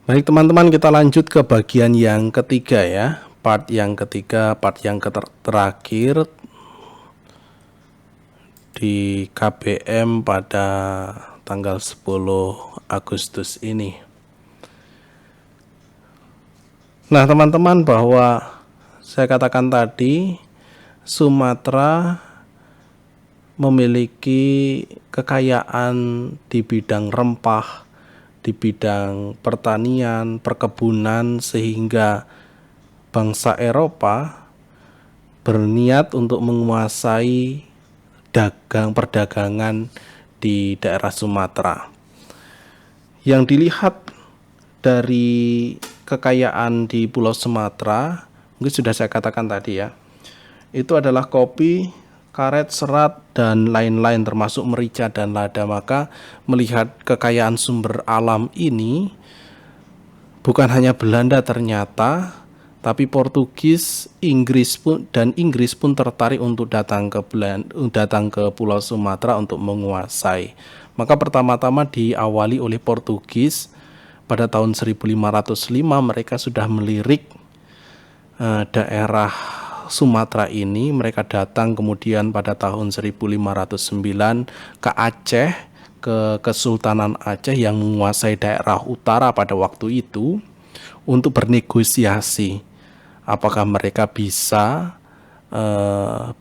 Baik teman-teman, kita lanjut ke bagian yang ketiga ya. Part yang ketiga, part yang terakhir di KBM pada tanggal 10 Agustus ini. Nah teman-teman, bahwa saya katakan tadi, Sumatera memiliki kekayaan di bidang rempah, di bidang pertanian, perkebunan, sehingga bangsa Eropa berniat untuk menguasai perdagangan di daerah Sumatera. Yang dilihat dari kekayaan di Pulau Sumatera, mungkin sudah saya katakan tadi ya, itu adalah kopi, karet, serat, dan lain-lain termasuk merica dan lada. Maka melihat kekayaan sumber alam ini, bukan hanya Belanda ternyata, tapi Portugis, Inggris pun tertarik untuk datang ke Pulau Sumatera untuk menguasai. Maka pertama-tama diawali oleh Portugis. Pada tahun 1505 mereka sudah melirik daerah Sumatera ini. Mereka datang kemudian pada tahun 1509 ke Aceh, ke Kesultanan Aceh yang menguasai daerah utara pada waktu itu, untuk bernegosiasi apakah mereka bisa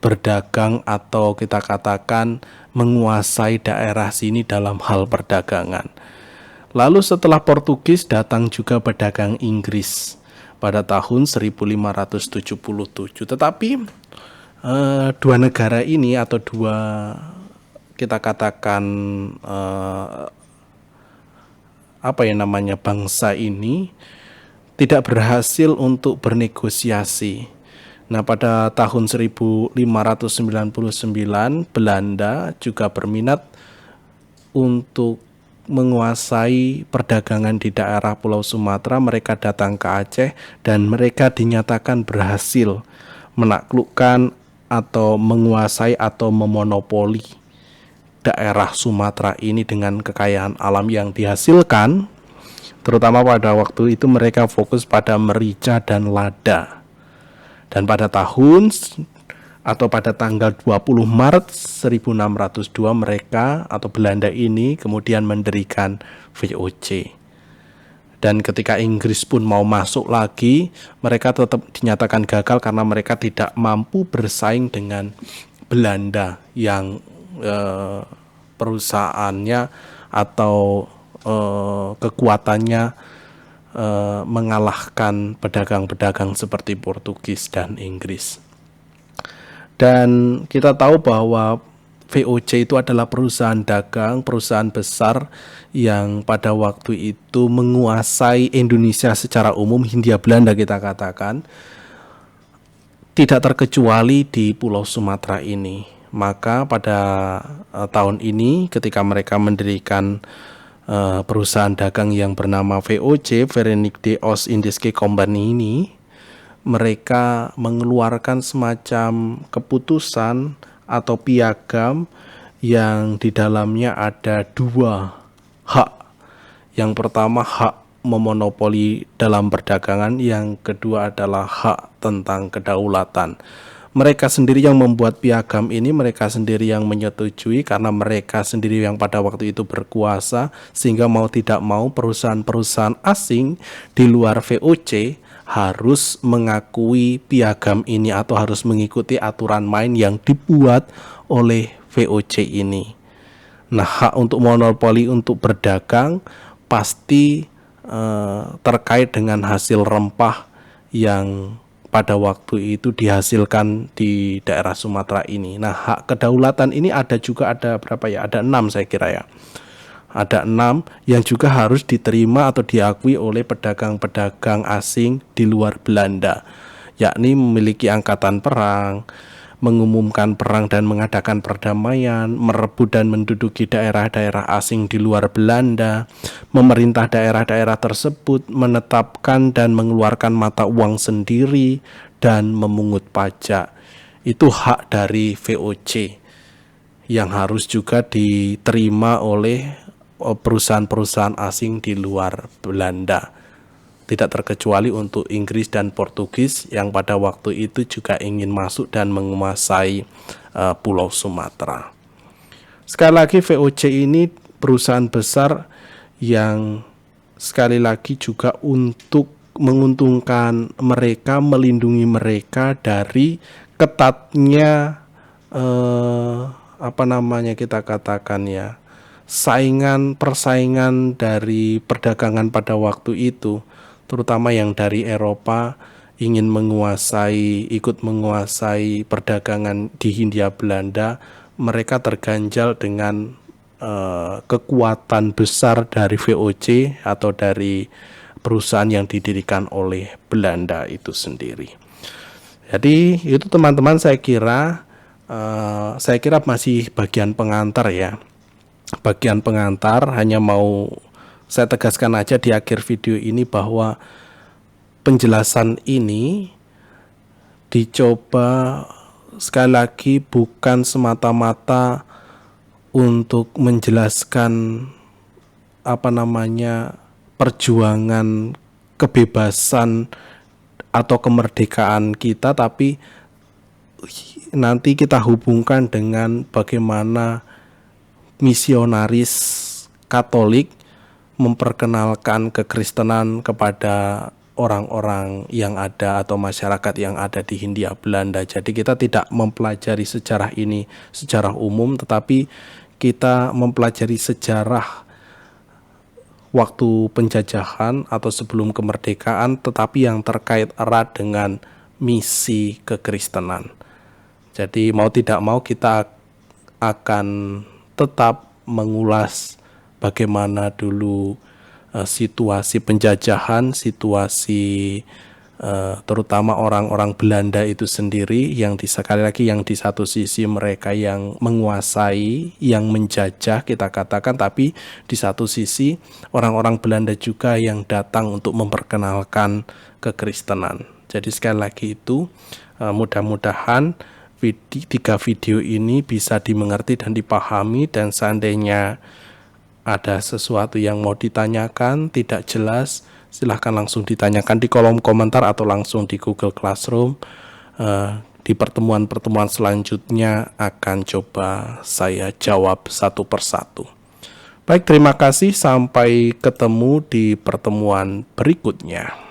berdagang atau kita katakan menguasai daerah sini dalam hal perdagangan. Lalu setelah Portugis datang juga pedagang Inggris pada tahun 1577. Tetapi dua negara ini atau dua kita katakan bangsa ini tidak berhasil untuk bernegosiasi. Nah, pada tahun 1599 Belanda juga berminat untuk menguasai perdagangan di daerah Pulau Sumatera. Mereka datang ke Aceh dan mereka dinyatakan berhasil menaklukkan atau menguasai atau memonopoli daerah Sumatera ini dengan kekayaan alam yang dihasilkan. Terutama pada waktu itu mereka fokus pada merica dan lada. Dan pada tanggal 20 Maret 1602 mereka atau Belanda ini kemudian mendirikan VOC. Dan ketika Inggris pun mau masuk lagi, mereka tetap dinyatakan gagal karena mereka tidak mampu bersaing dengan Belanda yang perusahaannya atau kekuatannya mengalahkan pedagang-pedagang seperti Portugis dan Inggris. Dan kita tahu bahwa VOC itu adalah perusahaan dagang, perusahaan besar yang pada waktu itu menguasai Indonesia secara umum, Hindia Belanda kita katakan, tidak terkecuali di Pulau Sumatera ini. Maka pada tahun ini ketika mereka mendirikan perusahaan dagang yang bernama VOC, Verenigde Oost-Indische Compagnie ini, mereka mengeluarkan semacam keputusan atau piagam yang di dalamnya ada dua hak. Yang pertama hak memonopoli dalam perdagangan, yang kedua adalah hak tentang kedaulatan. Mereka sendiri yang membuat piagam ini, mereka sendiri yang menyetujui karena mereka sendiri yang pada waktu itu berkuasa, sehingga mau tidak mau perusahaan-perusahaan asing di luar VOC harus mengakui piagam ini atau harus mengikuti aturan main yang dibuat oleh VOC ini. Nah, hak untuk monopoli untuk berdagang pasti terkait dengan hasil rempah yang pada waktu itu dihasilkan di daerah Sumatera ini. Nah, hak kedaulatan ini ada berapa ya? Ada 6 saya kira ya. Ada 6 yang juga harus diterima atau diakui oleh pedagang-pedagang asing di luar Belanda, yakni memiliki angkatan perang, mengumumkan perang dan mengadakan perdamaian, merebut dan menduduki daerah-daerah asing di luar Belanda, memerintah daerah-daerah tersebut, menetapkan dan mengeluarkan mata uang sendiri, dan memungut pajak. Itu hak dari VOC yang harus juga diterima oleh perusahaan-perusahaan asing di luar Belanda. tidak terkecuali untuk Inggris dan Portugis yang pada waktu itu juga ingin masuk dan menguasai Pulau Sumatera. Sekali lagi VOC ini perusahaan besar yang sekali lagi juga untuk menguntungkan mereka, melindungi mereka dari ketatnya kita katakan ya, persaingan dari perdagangan pada waktu itu, terutama yang dari Eropa ingin ikut menguasai perdagangan di Hindia Belanda. Mereka terganjal dengan kekuatan besar dari VOC atau dari perusahaan yang didirikan oleh Belanda itu sendiri. Jadi itu teman-teman, saya kira masih bagian pengantar ya. Bagian pengantar, hanya mau saya tegaskan aja di akhir video ini bahwa penjelasan ini dicoba sekali lagi bukan semata-mata untuk menjelaskan perjuangan kebebasan atau kemerdekaan kita, tapi nanti kita hubungkan dengan bagaimana misionaris Katolik memperkenalkan kekristenan kepada orang-orang yang ada atau masyarakat yang ada di Hindia Belanda. Jadi kita tidak mempelajari sejarah ini secara umum, tetapi kita mempelajari sejarah waktu penjajahan atau sebelum kemerdekaan, tetapi yang terkait erat dengan misi kekristenan. Jadi mau tidak mau kita akan tetap mengulas bagaimana dulu situasi penjajahan, situasi terutama orang-orang Belanda itu sendiri, yang sekali lagi yang di satu sisi mereka yang menguasai, yang menjajah kita katakan, tapi di satu sisi orang-orang Belanda juga yang datang untuk memperkenalkan kekristenan. Jadi sekali lagi itu mudah-mudahan 3 video ini bisa dimengerti dan dipahami, dan seandainya ada sesuatu yang mau ditanyakan tidak jelas, silahkan langsung ditanyakan di kolom komentar atau langsung di Google Classroom. Di pertemuan-pertemuan selanjutnya akan coba saya jawab satu persatu. Baik, terima kasih, sampai ketemu di pertemuan berikutnya.